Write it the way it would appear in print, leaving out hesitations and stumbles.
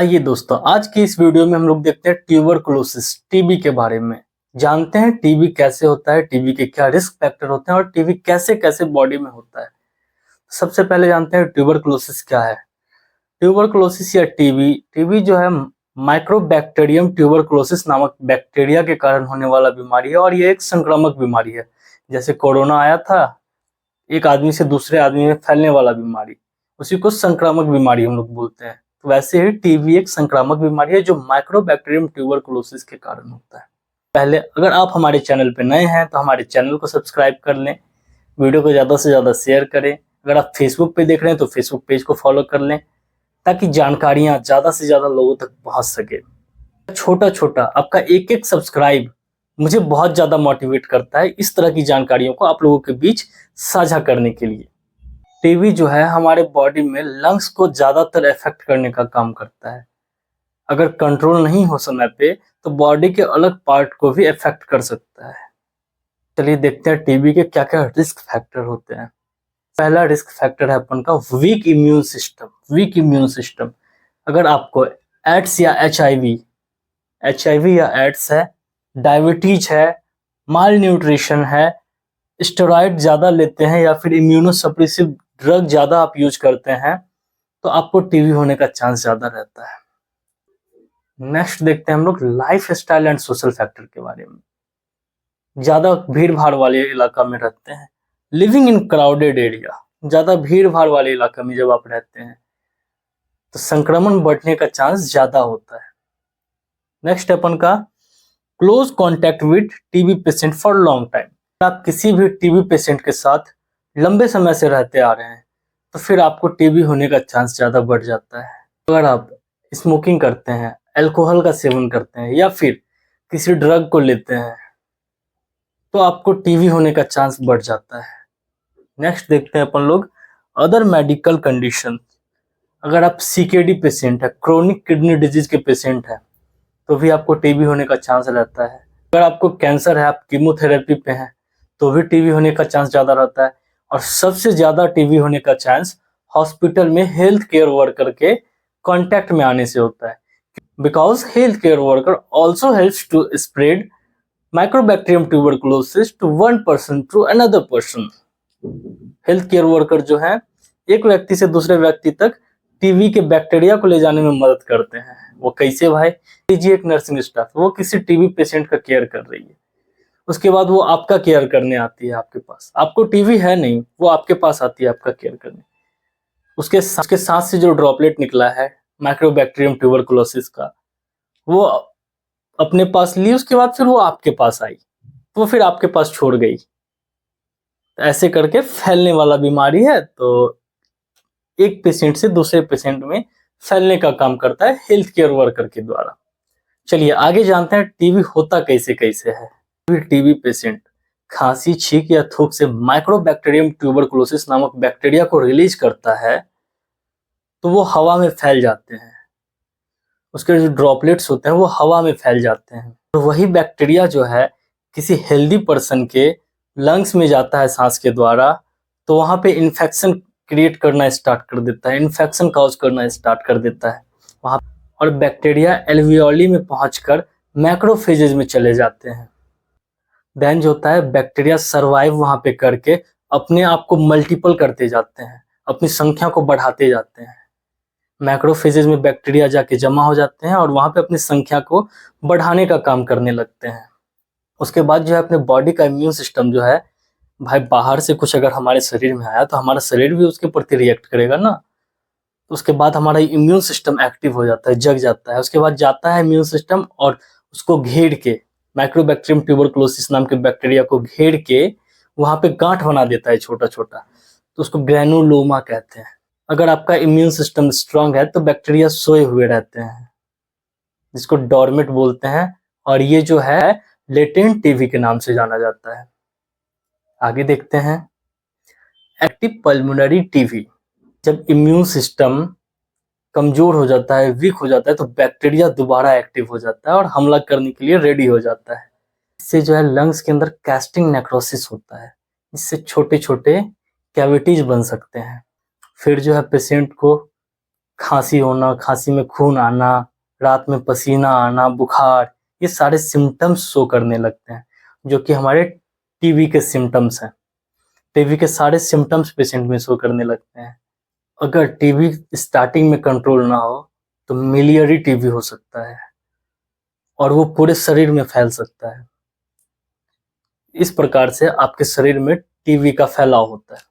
आइए दोस्तों, आज की इस वीडियो में हम लोग देखते हैं ट्यूबरकुलोसिस टीबी के बारे में। जानते हैं टीबी कैसे होता है, टीबी के क्या रिस्क फैक्टर होते हैं और टीबी कैसे कैसे बॉडी में होता है। सबसे पहले जानते हैं ट्यूबरकुलोसिस क्या है। ट्यूबरकुलोसिस या टीबी टीबी जो है माइक्रोबैक्टीरियम ट्यूबरकुलोसिस नामक बैक्टीरिया के कारण होने वाला बीमारी है और ये एक संक्रामक बीमारी है। जैसे कोरोना आया था, एक आदमी से दूसरे आदमी में फैलने वाला बीमारी, उसी को संक्रामक बीमारी हम लोग बोलते हैं। तो वैसे ही टीबी एक संक्रामक बीमारी है जो माइक्रोबैक्टीरियम ट्यूबरकुलोसिस के कारण होता है। पहले अगर आप हमारे चैनल पे नए हैं तो हमारे चैनल को सब्सक्राइब कर लें, वीडियो को ज़्यादा से ज़्यादा शेयर करें। अगर आप फेसबुक पे देख रहे हैं तो फेसबुक पेज को फॉलो कर लें ताकि जानकारियाँ ज़्यादा से ज़्यादा लोगों तक पहुँच सके। छोटा छोटा आपका एक एक सब्सक्राइब मुझे बहुत ज़्यादा मोटिवेट करता है इस तरह की जानकारियों को आप लोगों के बीच साझा करने के लिए। टीबी जो है हमारे बॉडी में लंग्स को ज़्यादातर इफेक्ट करने का काम करता है। अगर कंट्रोल नहीं हो समय पे तो बॉडी के अलग पार्ट को भी इफेक्ट कर सकता है। चलिए देखते हैं टीबी के क्या क्या रिस्क फैक्टर होते हैं। पहला रिस्क फैक्टर है अपन का week immune system. Week immune system, अगर आपको एड्स या एचआईवी या एड्स है, डायबिटीज है, माल न्यूट्रिशन है, स्टेरॉइड ज़्यादा लेते हैं या फिर इम्यूनोसप्रेसिव ड्रग ज़्यादा आप यूज करते हैं तो आपको टीबी होने का चांस ज़्यादा रहता है। नेक्स्ट देखते हैं हम लोग life style and social factor के बारे में। ज़्यादा भीड़ भाड़ वाले इलाका में रहते हैं, लिविंग इन क्राउडेड एरिया, ज़्यादा भीड़ भाड़ वाले इलाका में जब आप रहते हैं तो संक्रमण बढ़ने का चांस ज़्यादा होता है। नेक्स्ट अपन का close contact with TB patient for long time. आप किसी भी टीबी पेशेंट के साथ लंबे समय से रहते आ रहे हैं तो फिर आपको टीबी होने का चांस ज़्यादा बढ़ जाता है। अगर आप स्मोकिंग करते हैं, अल्कोहल का सेवन करते हैं या फिर किसी ड्रग को लेते हैं तो आपको टीबी होने का चांस बढ़ जाता है। नेक्स्ट देखते हैं अपन लोग अदर मेडिकल कंडीशन। अगर आप सीकेडी पेशेंट है, क्रोनिक किडनी डिजीज के पेशेंट है, तो भी आपको टीबी होने का चांस रहता है। अगर आपको कैंसर है, आप कीमोथेरेपी पे हैं, तो भी टीबी होने का चांस ज़्यादा रहता है। और सबसे ज़्यादा टीबी होने का चांस हॉस्पिटल में हेल्थ केयर वर्कर के कांटेक्ट में आने से होता है, because health care worker also helps to spread mycobacterium tuberculosis to one person to another person. Health care worker जो है एक व्यक्ति से दूसरे व्यक्ति तक टीबी के बैक्टीरिया को ले जाने में मदद करते हैं। वो कैसे भाई? लीजिए एक नर्सिंग स्टाफ, वो किसी टीबी पेशेंट का केयर कर रही है, उसके बाद वो आपका केयर करने आती है आपके पास। आपको टीबी है नहीं, वो आपके पास आती है आपका केयर करने। उसके सांस से जो ड्रॉपलेट निकला है माइक्रोबैक्टीरियम ट्यूबरकुलोसिस का, वो अपने पास ली, उसके बाद फिर वो आपके पास आई, वो फिर आपके पास छोड़ गई। ऐसे करके फैलने वाला बीमारी है, तो एक पेशेंट से दूसरे पेशेंट में फैलने का काम करता है हेल्थ केयर वर्कर के द्वारा। चलिए आगे जानते हैं टीबी होता कैसे कैसे है। टीबी पेशेंट खांसी, छींक या थूक से माइक्रोबैक्टीरियम ट्यूबरकुलोसिस नामक बैक्टीरिया को रिलीज करता है तो वो हवा में फैल जाते हैं। उसके जो ड्रॉपलेट्स होते हैं वो हवा में फैल जाते हैं। तो वही बैक्टीरिया जो है किसी हेल्दी पर्सन के लंग्स में जाता है सांस के द्वारा, तो वहां पे इन्फेक्शन क्रिएट करना स्टार्ट कर देता है, इन्फेक्शन कॉज करना स्टार्ट कर देता है वहां। और बैक्टीरिया एल्वियोली में पहुंचकर मैक्रोफेजेज में चले जाते हैं। देन जो होता है बैक्टीरिया सरवाइव वहां पे करके अपने आप को मल्टीपल करते जाते हैं, अपनी संख्या को बढ़ाते जाते हैं। मैक्रोफेजेज में बैक्टीरिया जाके जमा हो जाते हैं और वहां पे अपनी संख्या को बढ़ाने का काम करने लगते हैं। उसके बाद जो है अपने बॉडी का इम्यून सिस्टम जो है भाई, बाहर से कुछ अगर हमारे शरीर में आया तो हमारा शरीर भी उसके प्रति रिएक्ट करेगा ना। उसके बाद हमारा इम्यून सिस्टम एक्टिव हो जाता है, जग जाता है। उसके बाद जाता है इम्यून सिस्टम और उसको घेर के, माइक्रोबैक्टीरियम ट्यूबरकुलोसिस नाम के बैक्टीरिया को घेर के वहां पे गांठ बना देता है छोटा छोटा, तो उसको ग्रैनुलोमा कहते हैं। अगर आपका इम्यून सिस्टम स्ट्रांग है तो बैक्टीरिया सोए हुए रहते हैं, जिसको डॉर्मेट बोलते हैं, और ये जो है लेटेंट टीबी के नाम से जाना जाता है। आगे देखते हैं एक्टिव पल्मोनरी टीबी। जब इम्यून सिस्टम कमजोर हो जाता है, वीक हो जाता है, तो बैक्टीरिया दोबारा एक्टिव हो जाता है और हमला करने के लिए रेडी हो जाता है। इससे जो है लंग्स के अंदर कैस्टिंग नेक्रोसिस होता है, इससे छोटे छोटे कैविटीज बन सकते हैं। फिर जो है पेशेंट को खांसी होना, खांसी में खून आना, रात में पसीना आना, बुखार, ये सारे सिम्टम्स शो करने लगते हैं, जो कि हमारे टीबी के सिम्टम्स हैं। टीबी के सारे सिम्टम्स पेशेंट में शो करने लगते हैं। अगर टीबी स्टार्टिंग में कंट्रोल ना हो तो मिलियरी टीबी हो सकता है और वो पूरे शरीर में फैल सकता है। इस प्रकार से आपके शरीर में टीबी का फैलाव होता है।